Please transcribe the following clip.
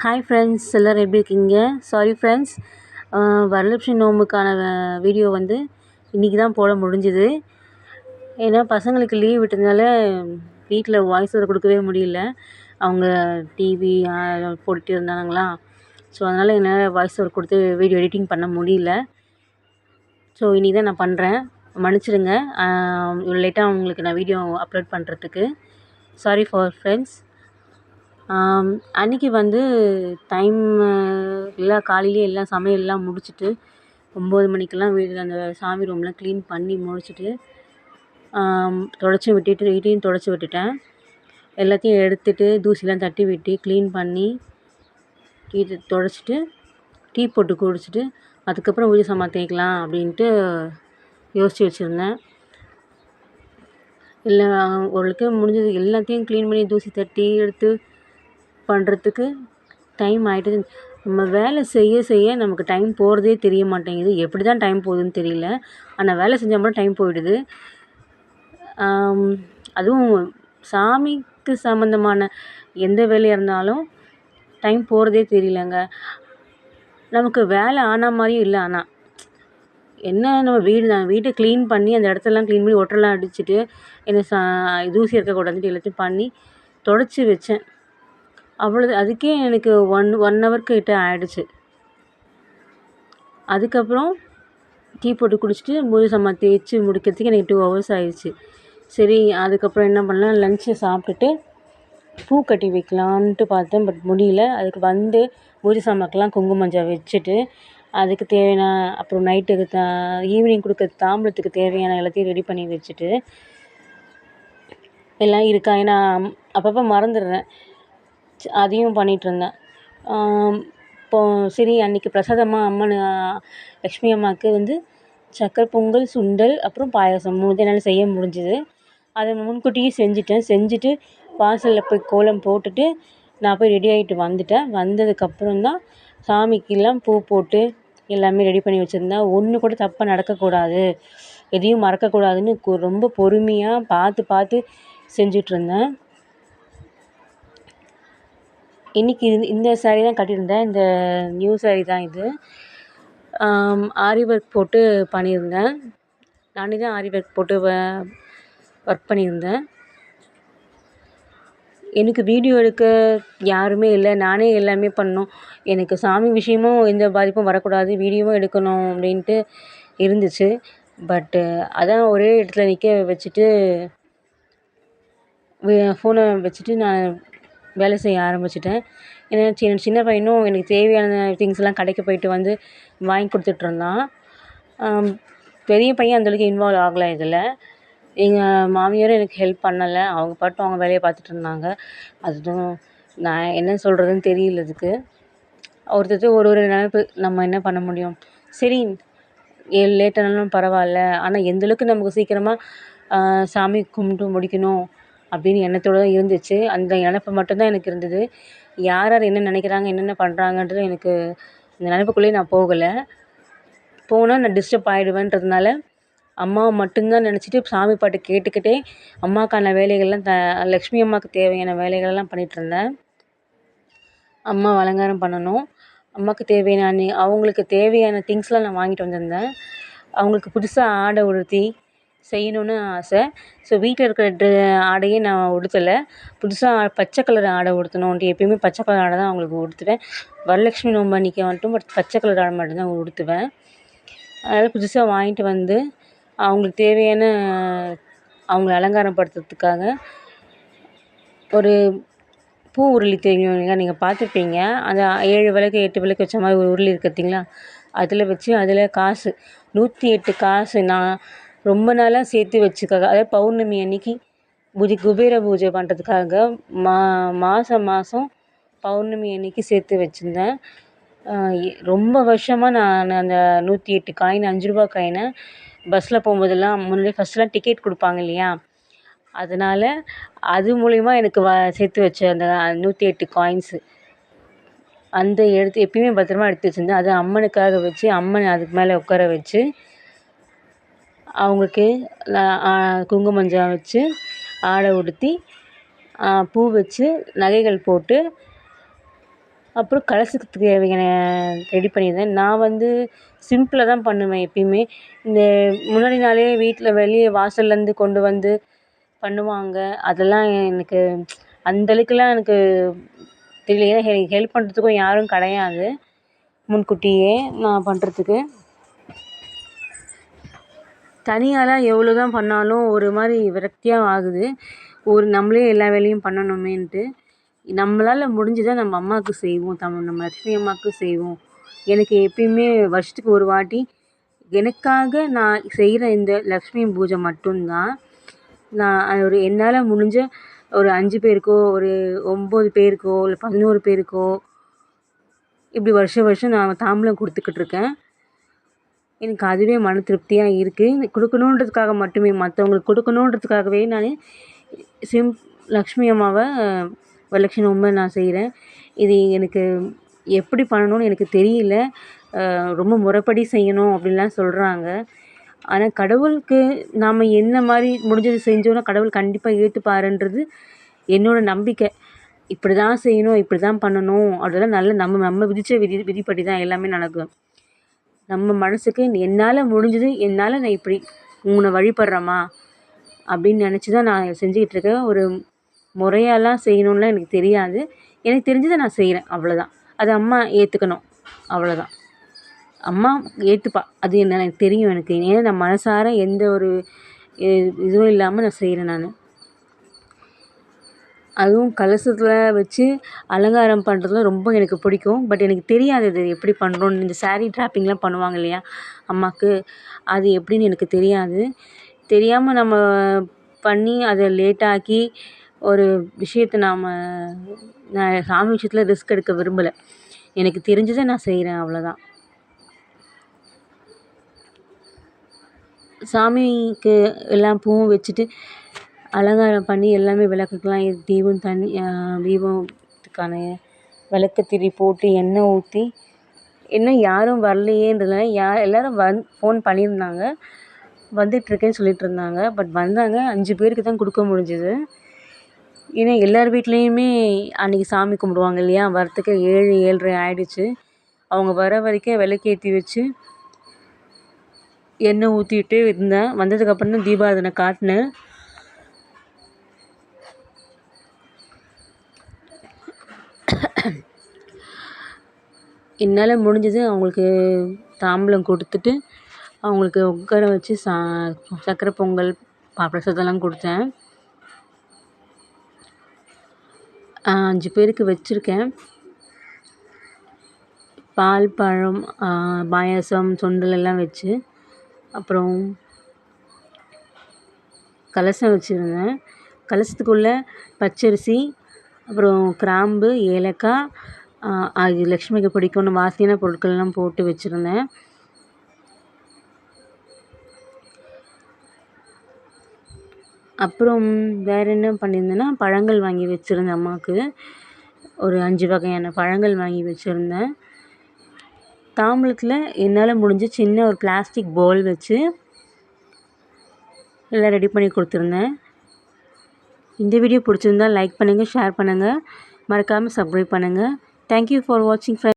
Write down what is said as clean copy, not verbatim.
Hi friends, எல்லோரும் எப்படி இருக்கீங்க? சாரி ஃப்ரெண்ட்ஸ், வரலட்சுமி நோம்புக்கான வீடியோ வந்து இன்றைக்கி தான் போட முடிஞ்சுது. ஏன்னா பசங்களுக்கு லீவ் விட்டதுனால வீட்டில் வாய்ஸ் ஓவர் கொடுக்கவே முடியல. அவங்க டிவி போட்டுகிட்டு இருந்தாங்களா, ஸோ அதனால் என்னால் வாய்ஸ் ஓவர் கொடுத்து வீடியோ எடிட்டிங் பண்ண முடியல. ஸோ இன்றைக்கி தான் நான் பண்ணுறேன், மன்னிச்சிடுங்க. இவ்வளோ லேட்டாக உங்களுக்கு நான் வீடியோ அப்லோட் பண்ணுறதுக்கு சாரி ஃபார் ஃப்ரெண்ட்ஸ். அன்றைக்கி வந்து டைம் எல்லாம் காலையிலே எல்லாம் சமையல்லாம் முடிச்சுட்டு 9 மணிக்கெல்லாம் வீடு அந்த சாமி ரூம்லாம் க்ளீன் பண்ணி முடிச்சுட்டு தொடச்சி விட்டுட்டு வீட்டையும் தொடச்சி விட்டுட்டேன். எல்லாத்தையும் எடுத்துகிட்டு தூசிலாம் தட்டி விட்டு க்ளீன் பண்ணி வீட்டை தொடச்சிட்டு டீ போட்டு குடிச்சிட்டு அதுக்கப்புறம் பூஜை சாமான் தேய்க்கலாம் அப்படின்ட்டு யோசித்து வச்சுருந்தேன். இல்லை ஓரளவுக்கு முடிஞ்சது, எல்லாத்தையும் க்ளீன் பண்ணி தூசி தட்டி எடுத்து பண்ணுறதுக்கு டைம் ஆகிடுது. நம்ம வேலை செய்ய செய்ய நமக்கு டைம் போகிறதே தெரிய மாட்டேங்குது. எப்படி தான் டைம் போகுதுன்னு தெரியல. ஆனால் வேலை செஞ்சால் மட்டும் டைம் போயிடுது. அதுவும் சாமிக்கு சம்மந்தமான எந்த வேலையாக இருந்தாலும் டைம் போகிறதே தெரியலங்க. நமக்கு வேலை ஆன மாதிரியும் இல்லை. ஆனால் என்ன, நம்ம வீட்டை க்ளீன் பண்ணி அந்த இடத்தெல்லாம் க்ளீன் பண்ணி ஒட்டரெல்லாம் அடிச்சுட்டு என்ன தூசி இருக்கக்கூடாதுன்ட்டு எல்லாத்தையும் பண்ணி தொடச்சி வச்சேன். அவ்வளோது. அதுக்கே எனக்கு ஒன் ஹவர் கிட்ட ஆகிடுச்சு. அதுக்கப்புறம் டீ போட்டு குடிச்சிட்டு பூஜை சாமான் தேய்ச்சி முடிக்கிறதுக்கு எனக்கு 2 ஹவர்ஸ் ஆயிடுச்சு. சரி, அதுக்கப்புறம் என்ன பண்ணலாம், லஞ்சை சாப்பிட்டுட்டு பூ கட்டி வைக்கலான்ட்டு பார்த்தேன். பட் முடியல. அதுக்கு வந்து பூஜை சாமான்க்கெலாம் குங்கும மஞ்சள் வச்சுட்டு அதுக்கு தேவையான, அப்புறம் நைட்டுக்கு ஈவினிங் கொடுக்குற தாம்பூலத்துக்கு தேவையான எல்லாத்தையும் ரெடி பண்ணி வச்சுட்டு எல்லாம் இருக்கா, ஏன்னா அப்பப்போ மறந்துடுறேன், அதையும் பண்ணிகிட்ருந்தேன். இப்போது சரி, அன்றைக்கி பிரசாதமாக அம்மன் லக்ஷ்மி அம்மாவுக்கு வந்து சக்கரை பொங்கல், சுண்டல், அப்புறம் பாயாசம் 3 என்னால் செய்ய முடிஞ்சுது. அதை முன்கூட்டியே செஞ்சுட்டு வாசலில் போய் கோலம் போட்டுட்டு நான் போய் ரெடி ஆகிட்டு வந்துட்டேன். வந்ததுக்கப்புறம் தான் சாமிக்கெல்லாம் பூ போட்டு எல்லாமே ரெடி பண்ணி வச்சுருந்தேன். ஒன்று கூட தப்பாக நடக்கக்கூடாது, எதையும் மறக்கக்கூடாதுன்னு ரொம்ப பொறுமையாக பார்த்து செஞ்சிட்ருந்தேன். இன்றைக்கி இந்த சாரீ தான் கட்டியிருந்தேன். இந்த நியூ சாரீ தான் இது. ஆரி ஒர்க் போட்டு பண்ணியிருந்தேன். நானே தான் ஆரி ஒர்க் போட்டு ஒர்க் பண்ணியிருந்தேன். எனக்கு வீடியோ எடுக்க யாருமே இல்லை, நானே எல்லாமே பண்ணணும். எனக்கு சாமி விஷயமும் எந்த பாதிப்பும் வரக்கூடாது, வீடியோவும் எடுக்கணும் அப்படின்ட்டு இருந்துச்சு. பட்டு அதான் ஒரே இடத்துல நிற்க வச்சுட்டு ஃபோனை வச்சுட்டு நான் வேலை செய்ய ஆரம்பிச்சிட்டேன். ஏன்னா சின்ன பையனும் எனக்கு தேவையான திங்ஸ்லாம் கடைக்கு போயிட்டு வந்து வாங்கி கொடுத்துட்ருந்தான். பெரிய பையன் அந்தளவுக்கு இன்வால்வ் ஆகலை இதில். எங்கள் மாமியாரும் எனக்கு ஹெல்ப் பண்ணலை. அவங்க பாட்டும் அவங்க வேலையை பார்த்துட்ருந்தாங்க. அதுவும் நான் என்ன சொல்கிறதுன்னு தெரியல இதுக்கு. ஒருத்தர் ஒரு நினைப்பு, நம்ம என்ன பண்ண முடியும். சரி, லேட் ஆனாலும் பரவாயில்ல, ஆனால் எந்தளவுக்கு நமக்கு சீக்கிரமாக சாமி கும்பிட்டு முடிக்கணும் அப்படின்னு எண்ணத்தோடு தான் இருந்துச்சு. அந்த நினப்பு மட்டும்தான் எனக்கு இருந்தது. யார் என்ன நினைக்கிறாங்க, என்னென்ன பண்ணுறாங்கன்றது எனக்கு இந்த நினப்புக்குள்ளேயே நான் போகலை. போனால் நான் டிஸ்டர்ப் ஆகிடுவேன்றதுனால அம்மாவை மட்டும்தான் நினச்சிட்டு சாமி பாட்டு கேட்டுக்கிட்டே அம்மாவுக்கான வேலைகள்லாம் லக்ஷ்மி அம்மாவுக்கு தேவையான வேலைகளெல்லாம் பண்ணிகிட்ருந்தேன். அம்மா அலங்காரம் பண்ணணும், அம்மாவுக்கு தேவையான அவங்களுக்கு தேவையான திங்ஸ்லாம் நான் வாங்கிட்டு வந்திருந்தேன். அவங்களுக்கு புதுசாக ஆடை உடுத்தி செய்யணுன்னு ஆசை. ஸோ வீட்டில் இருக்கிற ஆடையே நான் உடுத்தலை. புதுசாக பச்சை கலர் ஆடை உடுத்தணுன்ட்டு எப்பயுமே பச்சை கலர் ஆடை தான் அவங்களுக்கு உடுத்துவேன். வரலட்சுமி நோன்பு அன்றைக்கி மட்டும் பச்சை கலர் ஆடை மட்டும்தான் உடுத்துவேன். அதனால் புதுசாக வாங்கிட்டு வந்து அவங்களுக்கு தேவையான, அவங்கள அலங்காரம் படுத்துறதுக்காக ஒரு பூ உருளி தெரியும் இல்லையா, நீங்கள் பார்த்துருப்பீங்க. அந்த 7 விளக்கு 8 விளக்கு வச்ச மாதிரி ஒரு உருளி இருக்குது பார்த்தீங்களா, அதில் வச்சு அதில் காசு 108 காசு நான் ரொம்ப நாளாக சேர்த்து வச்சுக்காக, அதாவது பௌர்ணமி அன்னைக்கு குபேர பூஜை பண்ணுறதுக்காக மாதம் பௌர்ணமி அன்னைக்கு சேர்த்து வச்சுருந்தேன். ரொம்ப வருஷமாக நான் அந்த 108 காயின் 5 ரூபா காயினை பஸ்ஸில் போகும்போதெல்லாம் முன்னாடி ஃபஸ்ட்லாம் டிக்கெட் கொடுப்பாங்க இல்லையா, அதனால் அது மூலிமா எனக்கு சேர்த்து வச்ச அந்த 108 காயின்ஸு அந்த எடுத்து எப்பயுமே பத்திரமா எடுத்து வச்சுருந்தேன். அது அம்மனுக்காக வச்சு அம்மனை அதுக்கு மேலே உட்கார வச்சு அவங்களுக்கு குங்கும மஞ்சள் வச்சு ஆடை உடுத்தி பூ வச்சு நகைகள் போட்டு அப்புறம் கலசத்துக்கு தேவையான ரெடி பண்ணியிருந்தேன். நான் வந்து சிம்பிளாக தான் பண்ணுவேன் எப்பயுமே. இந்த முன்னாடி நாளே வீட்டில் வெளியே வாசல்லேருந்து கொண்டு வந்து பண்ணுவாங்க. அதெல்லாம் எனக்கு அந்த அளவுக்குலாம் எனக்கு தெரியல. ஏன்னா ஹெல்ப் பண்ணுறதுக்கும் யாரும் கிடையாது முன்கூட்டியே நான் பண்ணுறதுக்கு. தனியாலாம் எவ்வளோ தான் பண்ணாலும் ஒரு மாதிரி விரக்தியாக ஆகுது. நம்மளே எல்லா வேலையும் பண்ணணுமேன்ட்டு. நம்மளால் முடிஞ்சதை நம்ம அம்மாவுக்கு செய்வோம். நம்ம லட்சுமி அம்மாவுக்கு செய்வோம். எனக்கு எப்பயுமே வருஷத்துக்கு ஒரு வாட்டி எனக்காக நான் செய்கிற இந்த லக்ஷ்மி பூஜை மட்டும்தான். நான் என்னால் முடிஞ்ச ஒரு 5 பேருக்கோ, ஒரு 9 பேருக்கோ, இல்லை 11 பேருக்கோ இப்படி வருஷம் நான் தாம்பூலம் கொடுத்துக்கிட்ருக்கேன். எனக்கு அதுவே மன திருப்தியாக இருக்குது. கொடுக்கணுன்றதுக்காக மட்டுமே, மற்றவங்களுக்கு கொடுக்கணுன்றதுக்காகவே நான் லக்ஷ்மி அம்மாவை வரலட்சுமி நோன்பை நான் செய்கிறேன். இது எனக்கு எப்படி பண்ணணும்னு எனக்கு தெரியல. ரொம்ப முறைப்படி செய்யணும் அப்படின்லாம் சொல்கிறாங்க. ஆனால் கடவுளுக்கு நாம் என்ன மாதிரி முடிஞ்சது செஞ்சோன்னா கடவுள் கண்டிப்பாக ஏற்றுப்பாருன்றது என்னோடய நம்பிக்கை. இப்படி தான் செய்யணும், இப்படி தான் பண்ணணும் அதெல்லாம் நம்ம விதித்த விதிப்படி தான் எல்லாமே நடக்கும். நம்ம மனசுக்கு என்னால் முடிஞ்சது, நான் இப்படி உன்னை வழிபடுறேம்மா அப்படின்னு நினச்சி தான் நான் செஞ்சுக்கிட்டுருக்கேன். ஒரு முறையாலாம் செய்யணுன்னுலாம் எனக்கு தெரியாது. எனக்கு தெரிஞ்சதை நான் செய்கிறேன், அவ்வளோதான். அது அம்மா ஏற்றுக்கணும், அவ்வளோதான். அம்மா ஏற்றுப்பா, அது எனக்கு தெரியும் எனக்கு. ஏன்னா நான் மனசார எந்த ஒரு இதுவும் இல்லாமல் நான் செய்கிறேன் நான். அதுவும் கலசத்தில் வச்சு அலங்காரம் பண்ணுறதுலாம் ரொம்ப எனக்கு பிடிக்கும். பட் எனக்கு தெரியாது அது எப்படி பண்ணுறோன்னு. இந்த சாரீ ட்ராப்பிங்லாம் பண்ணுவாங்க இல்லையா அம்மாவுக்கு, அது எப்படின்னு எனக்கு தெரியாது. தெரியாமல் நம்ம பண்ணி அதை லேட்டாக்கி ஒரு விஷயத்தை நான் சாமி விஷயத்தில் ரிஸ்க் எடுக்க விரும்பலை. எனக்கு தெரிஞ்சதை நான் செய்கிறேன், அவ்வளோதான். சாமிக்கு எல்லாம் பூவும் வச்சுட்டு அலங்காரம் பண்ணி எல்லாமே விளக்குக்கெலாம் தீபத்துக்கான விளக்கு திரி போட்டு எண்ணெய் ஊற்றி, இன்னும் யாரும் வரலையேன்றதுனால எல்லோரும் ஃபோன் பண்ணியிருந்தாங்க. வந்துட்டுருக்கேன்னு சொல்லிட்டு இருந்தாங்க. பட் வந்தாங்க, 5 பேருக்கு தான் கொடுக்க முடிஞ்சுது. ஏன்னா எல்லார் வீட்லேயுமே அன்றைக்கி சாமி கும்பிடுவாங்க இல்லையா, வரத்துக்கு 7, 7:30 ஆகிடுச்சு. அவங்க வர வரைக்கும் விளக்கேற்றி வச்சு எண்ணெய் ஊற்றிட்டே இருந்தேன். வந்ததுக்கப்புறம் தான் தீபாராதனை காட்டினேன். என்னால் முடிஞ்சது அவங்களுக்கு தாம்பூலம் கொடுத்துட்டு அவங்களுக்கு உட்கார வச்சு சக்கரை பொங்கல் பிரசாதம்லாம் கொடுத்தேன். 5 பேருக்கு வச்சுருக்கேன். பால், பழம், பாயாசம், சுண்டல் எல்லாம் வச்சு, அப்புறம் கலசம் வச்சுருந்தேன். கலசத்துக்குள்ளே பச்சரிசி, அப்புறம் கிராம்பு, ஏலக்காய், அது லக்ஷ்மிக்கு பிடிக்கும்னு வாசனையான பொருட்கள்லாம் போட்டு வச்சுருந்தேன். அப்புறம் வேறு என்ன பண்ணியிருந்தேன்னா, பழங்கள் வாங்கி வச்சுருந்தேன் அம்மாவுக்கு. ஒரு 5 வகையான பழங்கள் வாங்கி வச்சுருந்தேன். தாம்பூலத்தில் என்னால் முடிஞ்ச சின்ன ஒரு பிளாஸ்டிக் பவுல் வச்சு எல்லாம் ரெடி பண்ணி கொடுத்துருந்தேன். இந்த வீடியோ பிடிச்சிருந்தால் லைக் பண்ணுங்கள், ஷேர் பண்ணுங்கள், மறக்காமல் சப்ஸ்கிரைப் பண்ணுங்கள். தேங்க்யூ ஃபார் வாட்சிங் ஃப்ரெண்ட்ஸ்.